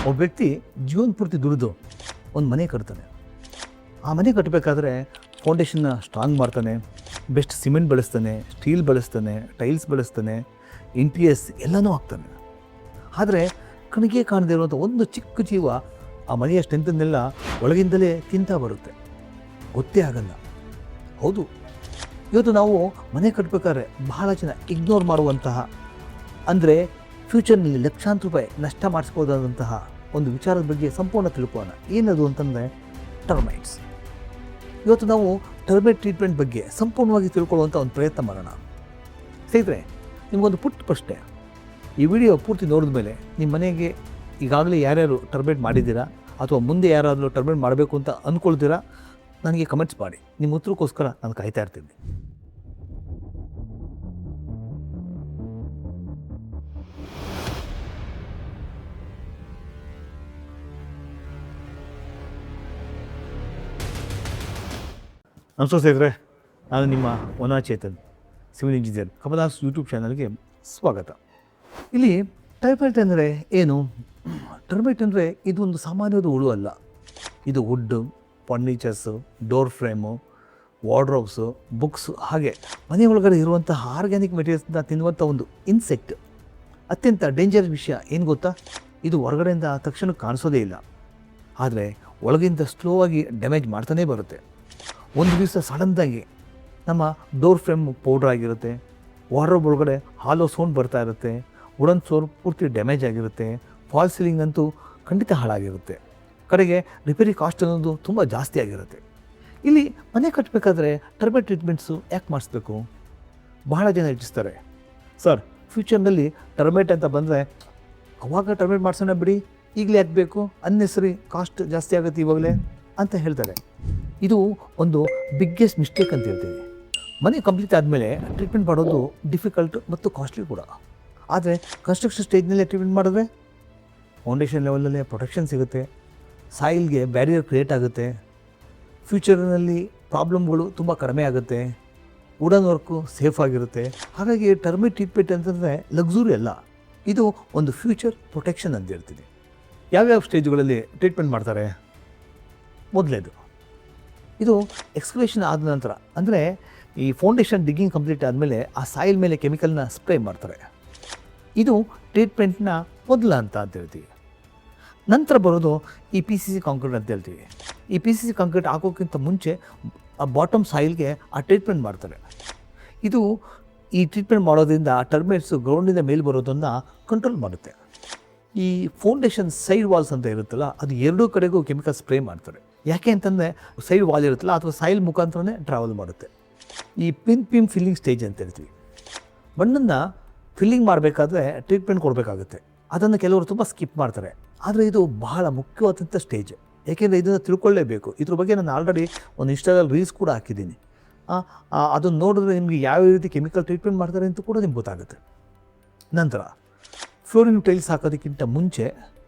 ಒಬ್ಬ ವ್ಯಕ್ತಿ ಜೀವನ ಪೂರ್ತಿ ದುಡಿದು ಒಂದು ಮನೆ ಕಟ್ತಾನೆ. ಆ ಮನೆ ಕಟ್ಟಬೇಕಾದ್ರೆ ಫೌಂಡೇಶನ್ನ ಸ್ಟ್ರಾಂಗ್ ಮಾಡ್ತಾನೆ, ಬೆಸ್ಟ್ ಸಿಮೆಂಟ್ ಬಳಸ್ತಾನೆ, ಸ್ಟೀಲ್ ಬಳಸ್ತಾನೆ, ಟೈಲ್ಸ್ ಬಳಸ್ತಾನೆ, ಇಂಟೀರಿಯರ್ಸ್ ಎಲ್ಲನೂ ಹಾಕ್ತಾನೆ. ಆದರೆ ಕಣಿಗೆ ಕಾಣದೇ ಇರುವಂಥ ಒಂದು ಚಿಕ್ಕ ಜೀವ ಆ ಮನೆಯ ಸ್ಟ್ರೆಂತನ್ನೆಲ್ಲ ಒಳಗಿಂದಲೇ ತಿಂತಾ ಬರುತ್ತೆ, ಗೊತ್ತೇ ಆಗಲ್ಲ. ಹೌದು, ಇವತ್ತು ನಾವು ಮನೆ ಕಟ್ಟಬೇಕಾದ್ರೆ ಬಹಳ ಜನ ಇಗ್ನೋರ್ ಮಾಡುವಂತಹ, ಅಂದರೆ ಫ್ಯೂಚರ್ನಲ್ಲಿ ಲಕ್ಷಾಂತರ ರೂಪಾಯಿ ನಷ್ಟ ಮಾಡಿಸ್ಬೋದಾದಂತಹ ಒಂದು ವಿಚಾರದ ಬಗ್ಗೆ ಸಂಪೂರ್ಣ ತಿಳ್ಕೊಳ್ಳೋಣ. ಏನದು ಅಂತಂದರೆ ಟರ್ಮೈಟ್ಸ್. ಇವತ್ತು ನಾವು ಟರ್ಮೈಟ್ ಟ್ರೀಟ್ಮೆಂಟ್ ಬಗ್ಗೆ ಸಂಪೂರ್ಣವಾಗಿ ತಿಳ್ಕೊಳ್ಳುವಂಥ ಒಂದು ಪ್ರಯತ್ನ ಮಾಡೋಣ. ಸ್ನೇಹಿತರೆ, ನಿಮಗೊಂದು ಪುಟ್ಟ ಪ್ರಶ್ನೆ. ಈ ವಿಡಿಯೋ ಪೂರ್ತಿ ನೋಡಿದ ಮೇಲೆ ನಿಮ್ಮ ಮನೆಗೆ ಈಗಾಗಲೇ ಯಾರ್ಯಾರು ಟರ್ಮೈಟ್ ಮಾಡಿದ್ದೀರಾ ಅಥವಾ ಮುಂದೆ ಯಾರಾದರೂ ಟರ್ಮೈಟ್ ಮಾಡಬೇಕು ಅಂತ ಅಂದ್ಕೊಳ್ತೀರಾ, ನನಗೆ ಕಮೆಂಟ್ಸ್ ಮಾಡಿ. ನಿಮ್ಮ ಉತ್ತರಕ್ಕೋಸ್ಕರ ನಾನು ಕಾಯ್ತಾ ಇರ್ತೀನಿ. ನಮಸ್ಕಾರ ಸ್ನೇಹಿತರೆ, ನಾನು ನಿಮ್ಮ ಚೇತನ್, ಸಿವಿಲ್ ಇಂಜಿನಿಯರ್. ಕಮಲಾಸ್ ಯೂಟ್ಯೂಬ್ ಚಾನಲ್ಗೆ ಸ್ವಾಗತ. ಇಲ್ಲಿ ಟರ್ಮೈಟ್ ಅಂದರೆ ಏನು? ಟರ್ಮೈಟ್ ಅಂದರೆ ಇದು ಒಂದು ಸಾಮಾನ್ಯವಾದ ಹುಳು ಅಲ್ಲ. ಇದು wood, furnitures, door frame, wardrobes, books, ಹಾಗೆ ಮನೆ ಒಳಗಡೆ ಇರುವಂತಹ ಆರ್ಗ್ಯಾನಿಕ್ ಮೆಟೀರಿಯಲ್ಸ್ನ ತಿನ್ನುವಂಥ ಒಂದು ಇನ್ಸೆಕ್ಟ್. ಅತ್ಯಂತ ಡೇಂಜರಸ್ ವಿಷಯ ಏನು ಗೊತ್ತಾ? ಇದು ಹೊರಗಡೆಯಿಂದ ತಕ್ಷಣ ಕಾಣಿಸೋದೇ ಇಲ್ಲ, ಆದರೆ ಒಳಗಿಂದ ಸ್ಲೋ ಆಗಿ ಡ್ಯಾಮೇಜ್ ಮಾಡ್ತಾನೇ ಬರುತ್ತೆ. ಒಂದು ದಿವಸ ಸಡನ್ನಾಗಿ ನಮ್ಮ ಡೋರ್ ಫ್ರೇಮ್ ಪೌಡ್ರ್ ಆಗಿರುತ್ತೆ, ವಾರ್ಡ್ರೋಬ್ ಒಳಗಡೆ ಹಾಲೋ ಸೌಂಡ್ ಬರ್ತಾ ಇರುತ್ತೆ, ವುಡನ್ ಫ್ಲೋರ್ ಪೂರ್ತಿ ಡ್ಯಾಮೇಜ್ ಆಗಿರುತ್ತೆ, ಫಾಲ್ ಸೀಲಿಂಗ್ ಅಂತೂ ಖಂಡಿತ ಹಾಳಾಗಿರುತ್ತೆ. ಕಡೆಗೆ ರಿಪೇರಿ ಕಾಸ್ಟ್ ಅನ್ನೋದು ತುಂಬ ಜಾಸ್ತಿ ಆಗಿರುತ್ತೆ. ಇಲ್ಲಿ ಮನೆ ಕಟ್ಟಬೇಕಾದ್ರೆ ಟರ್ಮೈಟ್ ಟ್ರೀಟ್ಮೆಂಟ್ಸು ಯಾಕೆ ಮಾಡಿಸ್ಬೇಕು? ಬಹಳ ಜನ ಯೋಚಿಸ್ತಾರೆ, ಸರ್ ಫ್ಯೂಚರ್ನಲ್ಲಿ ಟರ್ಮೈಟ್ ಅಂತ ಬಂದರೆ ಅವಾಗ ಟರ್ಮೈಟ್ ಮಾಡಿಸೋಣ ಬಿಡಿ, ಈಗಲೇ ಯಾಕೆ ಬೇಕು, ಅನ್ನೆಸರಿ ಕಾಸ್ಟ್ ಜಾಸ್ತಿ ಆಗುತ್ತೆ ಇವಾಗಲೇ ಅಂತ ಹೇಳ್ತಾರೆ. ಇದು ಒಂದು ಬಿಗ್ಗೆಸ್ಟ್ ಮಿಸ್ಟೇಕ್ ಅಂತ ಹೇಳ್ತೀವಿ. ಮನೆ ಕಂಪ್ಲೀಟ್ ಆದಮೇಲೆ ಟ್ರೀಟ್ಮೆಂಟ್ ಮಾಡೋದು ಡಿಫಿಕಲ್ಟ್ ಮತ್ತು ಕಾಸ್ಟ್ಲಿ ಕೂಡ. ಆದರೆ ಕನ್ಸ್ಟ್ರಕ್ಷನ್ ಸ್ಟೇಜ್ನಲ್ಲೇ ಟ್ರೀಟ್ಮೆಂಟ್ ಮಾಡಿದ್ರೆ ಫೌಂಡೇಶನ್ ಲೆವೆಲಲ್ಲೇ ಪ್ರೊಟೆಕ್ಷನ್ ಸಿಗುತ್ತೆ, ಸಾಯಿಲ್ಗೆ ಬ್ಯಾರಿಯರ್ ಕ್ರಿಯೇಟ್ ಆಗುತ್ತೆ, ಫ್ಯೂಚರ್ನಲ್ಲಿ ಪ್ರಾಬ್ಲಮ್ಗಳು ತುಂಬ ಕಡಿಮೆ ಆಗುತ್ತೆ, ವುಡನ್ ವರ್ಕು ಸೇಫ್ ಆಗಿರುತ್ತೆ. ಹಾಗಾಗಿ ಟರ್ಮೈಟ್ ಟ್ರೀಟ್ಮೆಂಟ್ ಅಂತಂದರೆ ಲಕ್ಸುರಿ ಅಲ್ಲ, ಇದು ಒಂದು ಫ್ಯೂಚರ್ ಪ್ರೊಟೆಕ್ಷನ್ ಅಂತ ಹೇಳ್ತೀನಿ. ಯಾವ್ಯಾವ ಸ್ಟೇಜ್ಗಳಲ್ಲಿ ಟ್ರೀಟ್ಮೆಂಟ್ ಮಾಡ್ತಾರೆ? ಮೊದಲೇದು, ಇದು ಎಕ್ಸ್ಕವೇಷನ್ ಆದ ನಂತರ, ಅಂದರೆ ಈ ಫೌಂಡೇಶನ್ ಡಿಗ್ಗಿಂಗ್ ಕಂಪ್ಲೀಟ್ ಆದಮೇಲೆ ಆ ಸಾಯಿಲ್ ಮೇಲೆ ಕೆಮಿಕಲ್ನ ಸ್ಪ್ರೇ ಮಾಡ್ತಾರೆ. ಇದು ಟ್ರೀಟ್ಮೆಂಟ್ನ ಮೊದಲ ಅಂತ ಹೇಳ್ತೀವಿ. ನಂತರ ಬರೋದು ಈ PCC ಕಾಂಕ್ರೀಟ್ ಅಂತ ಹೇಳ್ತೀವಿ. ಈ PCC ಕಾಂಕ್ರೀಟ್ ಹಾಕೋಕ್ಕಿಂತ ಮುಂಚೆ ಆ ಬಾಟಮ್ ಸಾಯಿಲ್ಗೆ ಆ ಟ್ರೀಟ್ಮೆಂಟ್ ಮಾಡ್ತಾರೆ. ಇದು ಈ ಟ್ರೀಟ್ಮೆಂಟ್ ಮಾಡೋದ್ರಿಂದ ಆ ಟರ್ಮೈಟ್ಸು ಗ್ರೌಂಡಿಂದ ಮೇಲೆ ಬರೋದನ್ನು ಕಂಟ್ರೋಲ್ ಮಾಡುತ್ತೆ. ಈ ಫೌಂಡೇಶನ್ ಸೈಡ್ ವಾಲ್ಸ್ ಅಂತ ಇರುತ್ತಲ್ಲ, ಅದು ಎರಡೂ ಕಡೆಗೂ ಕೆಮಿಕಲ್ ಸ್ಪ್ರೇ ಮಾಡ್ತಾರೆ. ಯಾಕೆ ಅಂತಂದರೆ ಸೈಡ್ ವಾಲ್ ಇರುತ್ತಲ್ಲ ಅಥವಾ ಸಾಯಿಲ್ ಮುಖಾಂತರನೇ ಟ್ರಾವೆಲ್ ಮಾಡುತ್ತೆ. ಈ ಪಿನ್ ಫಿಲ್ಲಿಂಗ್ ಸ್ಟೇಜ್ ಅಂತ ಹೇಳ್ತೀವಿ. ಮಣ್ಣನ್ನು ಫಿಲ್ಲಿಂಗ್ ಮಾಡಬೇಕಾದ್ರೆ ಟ್ರೀಟ್ಮೆಂಟ್ ಕೊಡಬೇಕಾಗುತ್ತೆ. ಅದನ್ನು ಕೆಲವರು ತುಂಬ ಸ್ಕಿಪ್ ಮಾಡ್ತಾರೆ. ಆದರೆ ಇದು ಬಹಳ ಮುಖ್ಯವಾದಂಥ ಸ್ಟೇಜ್, ಏಕೆಂದರೆ ಇದನ್ನು ತಿಳ್ಕೊಳ್ಳೇಬೇಕು. ಇದ್ರ ಬಗ್ಗೆ ನಾನು ಆಲ್ರೆಡಿ ಒಂದು ಇನ್ಸ್ಟಾಗ್ರಾಮ್ ರೀಲ್ಸ್ ಕೂಡ ಹಾಕಿದ್ದೀನಿ. ಅದನ್ನು ನೋಡಿದ್ರೆ ನಿಮಗೆ ಯಾವ ರೀತಿ ಕೆಮಿಕಲ್ ಟ್ರೀಟ್ಮೆಂಟ್ ಮಾಡ್ತಾರೆ ಅಂತ ಕೂಡ ನಿಮ್ಗೆ ಗೊತ್ತಾಗುತ್ತೆ. ನಂತರ ಫ್ಲೋರಿಂಗ್ ಟೈಲ್ಸ್ ಹಾಕೋದಕ್ಕಿಂತ ಮುಂಚೆ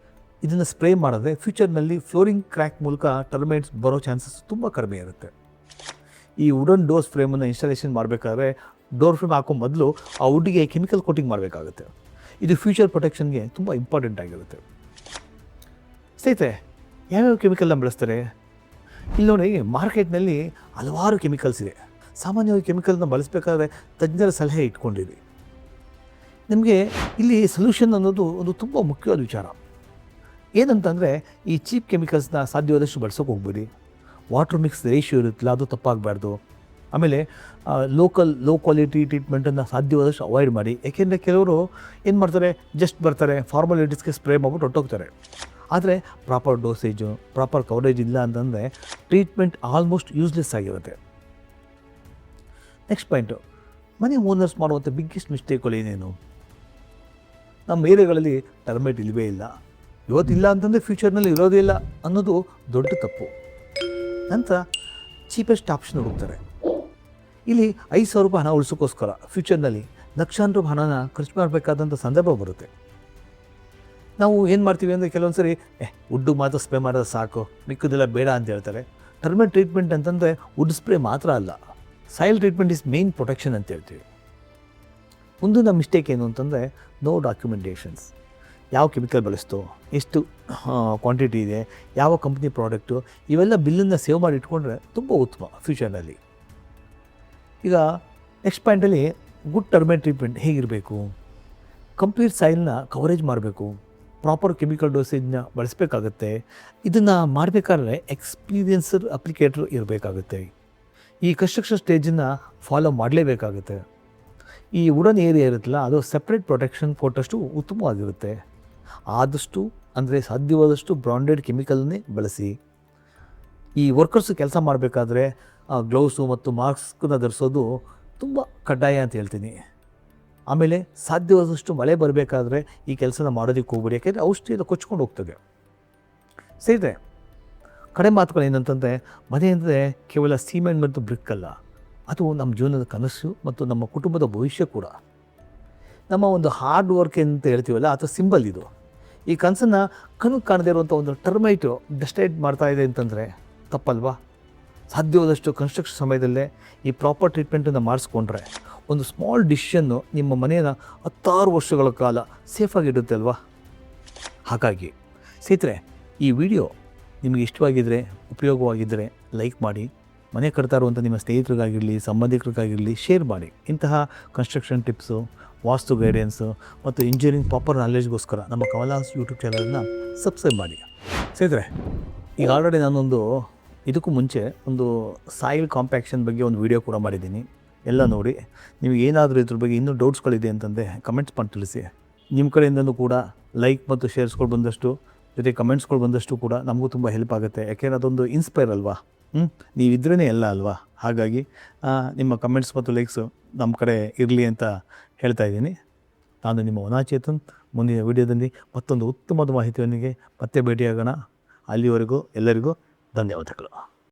ಇದನ್ನು ಸ್ಪ್ರೇ ಮಾಡಿದ್ರೆ ಫ್ಯೂಚರ್ನಲ್ಲಿ ಫ್ಲೋರಿಂಗ್ ಕ್ರ್ಯಾಕ್ ಮೂಲಕ ಟರ್ಮೈಟ್ಸ್ ಬರೋ ಚಾನ್ಸಸ್ ತುಂಬ ಕಡಿಮೆ ಇರುತ್ತೆ. ಈ ವುಡನ್ ಡೋರ್ ಫ್ರೇಮನ್ನು ಇನ್ಸ್ಟಾಲೇಷನ್ ಮಾಡಬೇಕಾದ್ರೆ ಡೋರ್ ಫ್ರೇಮ್ ಹಾಕೋ ಮೊದಲು ಆ ವುಡ್ಗೆ ಕೆಮಿಕಲ್ ಕೋಟಿಂಗ್ ಮಾಡಬೇಕಾಗುತ್ತೆ. ಇದು ಫ್ಯೂಚರ್ ಪ್ರೊಟೆಕ್ಷನ್ಗೆ ತುಂಬ ಇಂಪಾರ್ಟೆಂಟ್ ಆಗಿರುತ್ತೆ. ಸ್ನೇಹಿತರೆ, ಯಾವ್ಯಾವ ಕೆಮಿಕಲ್ನ ಬಳಸ್ತಾರೆ? ಇಲ್ಲಿ ನೋಡಿ, ಮಾರ್ಕೆಟ್ನಲ್ಲಿ ಹಲವಾರು ಕೆಮಿಕಲ್ಸ್ ಇದೆ. ಸಾಮಾನ್ಯವಾಗಿ ಕೆಮಿಕಲ್ನ ಬಳಸಬೇಕಾದ್ರೆ ತಜ್ಞರ ಸಲಹೆ ಇಟ್ಕೊಂಡಿರಿ. ನಿಮಗೆ ಇಲ್ಲಿ ಸೊಲ್ಯೂಷನ್ ಅನ್ನೋದು ಒಂದು ತುಂಬ ಮುಖ್ಯವಾದ ವಿಚಾರ. ಏನಂತಂದರೆ ಈ ಚೀಪ್ ಕೆಮಿಕಲ್ಸ್ನ ಸಾಧ್ಯವಾದಷ್ಟು ಬಳಸೋಕೆ ಹೋಗ್ಬೇಡಿ. ವಾಟರ್ ಮಿಕ್ಸ್ ರೇಷಿಯೋ ಇರುತ್ತಲ್ಲ, ಅದು ತಪ್ಪಾಗಬಾರ್ದು. ಆಮೇಲೆ ಲೋ ಕ್ವಾಲಿಟಿ ಟ್ರೀಟ್ಮೆಂಟನ್ನು ಸಾಧ್ಯವಾದಷ್ಟು ಅವಾಯ್ಡ್ ಮಾಡಿ. ಏಕೆಂದರೆ ಕೆಲವರು ಏನು ಮಾಡ್ತಾರೆ, ಜಸ್ಟ್ ಬರ್ತಾರೆ, ಫಾರ್ಮಾಲಿಟೀಸ್ಗೆ ಸ್ಪ್ರೇ ಮಾಡ್ಬಿಟ್ಟು ಹೊಟ್ಟೋಗ್ತಾರೆ. ಆದರೆ ಪ್ರಾಪರ್ ಡೋಸೇಜು, ಪ್ರಾಪರ್ ಕವರೇಜ್ ಇಲ್ಲ ಅಂತಂದರೆ ಟ್ರೀಟ್ಮೆಂಟ್ ಆಲ್ಮೋಸ್ಟ್ ಯೂಸ್ಲೆಸ್ ಆಗಿರುತ್ತೆ. ನೆಕ್ಸ್ಟ್ ಪಾಯಿಂಟು, ಮನೆ ಓನರ್ಸ್ ಮಾಡುವಂಥ ಬಿಗ್ಗೆಸ್ಟ್ ಮಿಸ್ಟೇಕ್ಗಳು ಏನೇನು? ನಮ್ಮ ಏರಿಯಾಗಳಲ್ಲಿ ಟರ್ಮೈಟ್ ಇಲ್ಲವೇ ಇಲ್ಲ, ಇವತ್ತಿಲ್ಲ ಅಂತಂದರೆ ಫ್ಯೂಚರ್ನಲ್ಲಿ ಇರೋದೇ ಇಲ್ಲ ಅನ್ನೋದು ದೊಡ್ಡ ತಪ್ಪು. ನಂತರ ಚೀಪೆಸ್ಟ್ ಆಪ್ಷನ್ ಹುಡುಕ್ತಾರೆ. ಇಲ್ಲಿ 5,000 ರೂಪಾಯಿ ಹಣ ಉಳಿಸೋಕ್ಕೋಸ್ಕರ ಫ್ಯೂಚರ್ನಲ್ಲಿ ಲಕ್ಷಾಂತರ ರೂಪಾಯಿ ಹಣನ ಖರ್ಚು ಮಾಡಬೇಕಾದಂಥ ಸಂದರ್ಭ ಬರುತ್ತೆ. ನಾವು ಏನು ಮಾಡ್ತೀವಿ ಅಂದರೆ ಕೆಲವೊಂದು ಸರಿ ವುಡ್ಡು ಮಾತ್ರ ಸ್ಪ್ರೇ ಮಾಡೋದು ಸಾಕು, ಮಿಕ್ಕೋದೆಲ್ಲ ಬೇಡ ಅಂತ ಹೇಳ್ತಾರೆ. ಟರ್ಮೈಟ್ ಟ್ರೀಟ್ಮೆಂಟ್ ಅಂತಂದರೆ ವುಡ್ ಸ್ಪ್ರೇ ಮಾತ್ರ ಅಲ್ಲ, soil treatment is main protection ಅಂತ ಹೇಳ್ತೀವಿ. ಮುಂದಿನ ಮಿಸ್ಟೇಕ್ ಏನು ಅಂತಂದರೆ ನೋ ಡಾಕ್ಯುಮೆಂಟೇಷನ್ಸ್. ಯಾವ ಕೆಮಿಕಲ್ ಬಳಸ್ತು, ಎಷ್ಟು ಕ್ವಾಂಟಿಟಿ ಇದೆ, ಯಾವ ಕಂಪ್ನಿ ಪ್ರಾಡಕ್ಟು, ಇವೆಲ್ಲ ಬಿಲ್ಲನ್ನು ಸೇವ್ ಮಾಡಿ ಇಟ್ಕೊಂಡ್ರೆ ತುಂಬ ಉತ್ತಮ ಫ್ಯೂಚರ್ನಲ್ಲಿ. ಈಗ ನೆಕ್ಸ್ಟ್ ಪಾಯಿಂಟಲ್ಲಿ ಗುಡ್ ಟರ್ಮೈಟ್ ಟ್ರೀಟ್ಮೆಂಟ್ ಹೇಗಿರಬೇಕು, ಕಂಪ್ಲೀಟ್ ಸಾಯಿಲ್ನ ಕವರೇಜ್ ಮಾಡಬೇಕು, ಪ್ರಾಪರ್ ಕೆಮಿಕಲ್ ಡೋಸೇಜ್ನ ಬಳಸಬೇಕಾಗತ್ತೆ. ಇದನ್ನು ಮಾಡಬೇಕಾದ್ರೆ ಎಕ್ಸ್ಪೀರಿಯನ್ಸ್ಡ್ ಅಪ್ಲಿಕೇಟರ್ ಇರಬೇಕಾಗುತ್ತೆ. ಈ ಕನ್ಸ್ಟ್ರಕ್ಷನ್ ಸ್ಟೇಜನ್ನು ಫಾಲೋ ಮಾಡಲೇಬೇಕಾಗುತ್ತೆ. ಈ ವುಡನ್ ಏರಿಯಾ ಇರುತ್ತಲ್ಲ, ಅದು ಸಪ್ರೇಟ್ ಪ್ರೊಟೆಕ್ಷನ್ ಕೊಟ್ಟಷ್ಟು ಉತ್ತಮವಾಗಿರುತ್ತೆ. ಆದಷ್ಟು ಅಂದರೆ ಸಾಧ್ಯವಾದಷ್ಟು ಬ್ರಾಂಡೆಡ್ ಕೆಮಿಕಲ್ನೇ ಬಳಸಿ. ಈ ವರ್ಕರ್ಸು ಕೆಲಸ ಮಾಡಬೇಕಾದ್ರೆ ಗ್ಲೌಸು ಮತ್ತು ಮಾಸ್ಕನ್ನ ಧರಿಸೋದು ತುಂಬ ಕಡ್ಡಾಯ ಅಂತ ಹೇಳ್ತೀನಿ. ಆಮೇಲೆ ಸಾಧ್ಯವಾದಷ್ಟು ಮಳೆ ಬರಬೇಕಾದ್ರೆ ಈ ಕೆಲಸನ ಮಾಡೋದಕ್ಕೆ ಹೋಗ್ಬಿಡಿ, ಯಾಕೆಂದರೆ ಔಷಧಿ ಎಲ್ಲ ಕೊಚ್ಕೊಂಡು ಹೋಗ್ತದೆ. ಸೇರಿದೆ ಕಡೆ ಮಾತುಗಳು ಏನಂತಂದರೆ, ಮನೆ ಅಂದರೆ ಕೇವಲ ಸಿಮೆಂಟ್ ಮತ್ತು ಬ್ರಿಕ್ ಅಲ್ಲ, ಅದು ನಮ್ಮ ಜೀವನದ ಕನಸು ಮತ್ತು ನಮ್ಮ ಕುಟುಂಬದ ಭವಿಷ್ಯ ಕೂಡ. ನಮ್ಮ ಒಂದು ಹಾರ್ಡ್ ವರ್ಕ್ ಅಂತ ಹೇಳ್ತೀವಲ್ಲ, ಅದು ಸಿಂಬಲ್ ಇದು. ಈ ಕನಸನ್ನು ಕಣ್ಣಿಗೆ ಕಾಣದೇ ಇರುವಂಥ ಒಂದು ಟರ್ಮೈಟು ಡೆಸ್ಟ್ರಾಯ್ಡ್ ಮಾಡ್ತಾ ಇದೆ ಅಂತಂದರೆ ತಪ್ಪಲ್ವಾ? ಸಾಧ್ಯವಾದಷ್ಟು ಕನ್ಸ್ಟ್ರಕ್ಷನ್ ಸಮಯದಲ್ಲೇ ಈ ಪ್ರಾಪರ್ ಟ್ರೀಟ್ಮೆಂಟನ್ನು ಮಾಡಿಸ್ಕೊಂಡ್ರೆ ಒಂದು ಸ್ಮಾಲ್ ಡಿಸಿಷನ್ನು ನಿಮ್ಮ ಮನೆಯನ್ನು 10 ವರ್ಷಗಳ ಕಾಲ ಸೇಫಾಗಿಡುತ್ತೆ ಅಲ್ವಾ? ಹಾಗಾಗಿ ಸ್ನೇಹಿತರೆ, ಈ ವಿಡಿಯೋ ನಿಮಗೆ ಇಷ್ಟವಾಗಿದ್ದರೆ, ಉಪಯೋಗವಾಗಿದ್ದರೆ ಲೈಕ್ ಮಾಡಿ. ಮನೆ ಕಟ್ತಾ ಇರುವಂಥ ನಿಮ್ಮ ಸ್ನೇಹಿತರಿಗಾಗಿರಲಿ, ಸಂಬಂಧಿಕರಿಗಾಗಿರಲಿ ಶೇರ್ ಮಾಡಿ. ಇಂತಹ ಕನ್ಸ್ಟ್ರಕ್ಷನ್ ಟಿಪ್ಸು, ವಾಸ್ತು ಗೈಡೆನ್ಸು ಮತ್ತು ಇಂಜಿನಿಯರಿಂಗ್ ಪ್ರಾಪರ್ ನಾಲೆಜ್ಗೋಸ್ಕರ ನಮ್ಮ ಕಮಲಾಸ್ ಯೂಟ್ಯೂಬ್ ಚಾನಲನ್ನು ಸಬ್ಸ್ಕ್ರೈಬ್ ಮಾಡಿ. ಸ್ನೇಹಿತರೆ, ಈಗ ಆಲ್ರೆಡಿ ನಾನೊಂದು ಇದಕ್ಕೂ ಮುಂಚೆ ಒಂದು ಸಾಯಿಲ್ ಕಾಂಪ್ಯಾಕ್ಷನ್ ಬಗ್ಗೆ ಒಂದು ವಿಡಿಯೋ ಕೂಡ ಮಾಡಿದ್ದೀನಿ. ಎಲ್ಲ ನೋಡಿ. ನೀವು ಏನಾದರೂ ಇದ್ರ ಬಗ್ಗೆ ಇನ್ನೂ ಡೌಟ್ಸ್ಗಳಿದೆ ಅಂತಂದರೆ ಕಮೆಂಟ್ಸ್ ಮಾಡಿ ತಿಳಿಸಿ. ನಿಮ್ಮ ಕಡೆಯಿಂದಲೂ ಕೂಡ ಲೈಕ್ ಮತ್ತು ಶೇರ್ಸ್ಗಳು ಬಂದಷ್ಟು, ಜೊತೆ ಕಮೆಂಟ್ಸ್ಗಳು ಬಂದಷ್ಟು ಕೂಡ ನಮಗೂ ತುಂಬ ಹೆಲ್ಪ್ ಆಗುತ್ತೆ. ಯಾಕೆಂದರೆ ಅದೊಂದು ಇನ್ಸ್ಪೈರ್ ಅಲ್ವಾ? ನೀವಿದ್ರೇ ಎಲ್ಲ ಅಲ್ವಾ? ಹಾಗಾಗಿ ನಿಮ್ಮ ಕಮೆಂಟ್ಸ್ ಮತ್ತು ಲೈಕ್ಸು ನಮ್ಮ ಕಡೆ ಇರಲಿ ಅಂತ ಹೇಳ್ತಾ ಇದ್ದೀನಿ. ನಾನು ನಿಮ್ಮ ವನಾಚೇತನ್. ಮುಂದಿನ ವಿಡಿಯೋದಲ್ಲಿ ಮತ್ತೊಂದು ಉತ್ತಮವಾದ ಮಾಹಿತಿಯೊಂದಿಗೆ ಮತ್ತೆ ಭೇಟಿಯಾಗೋಣ. ಅಲ್ಲಿವರೆಗೂ ಎಲ್ಲರಿಗೂ ಧನ್ಯವಾದಗಳು.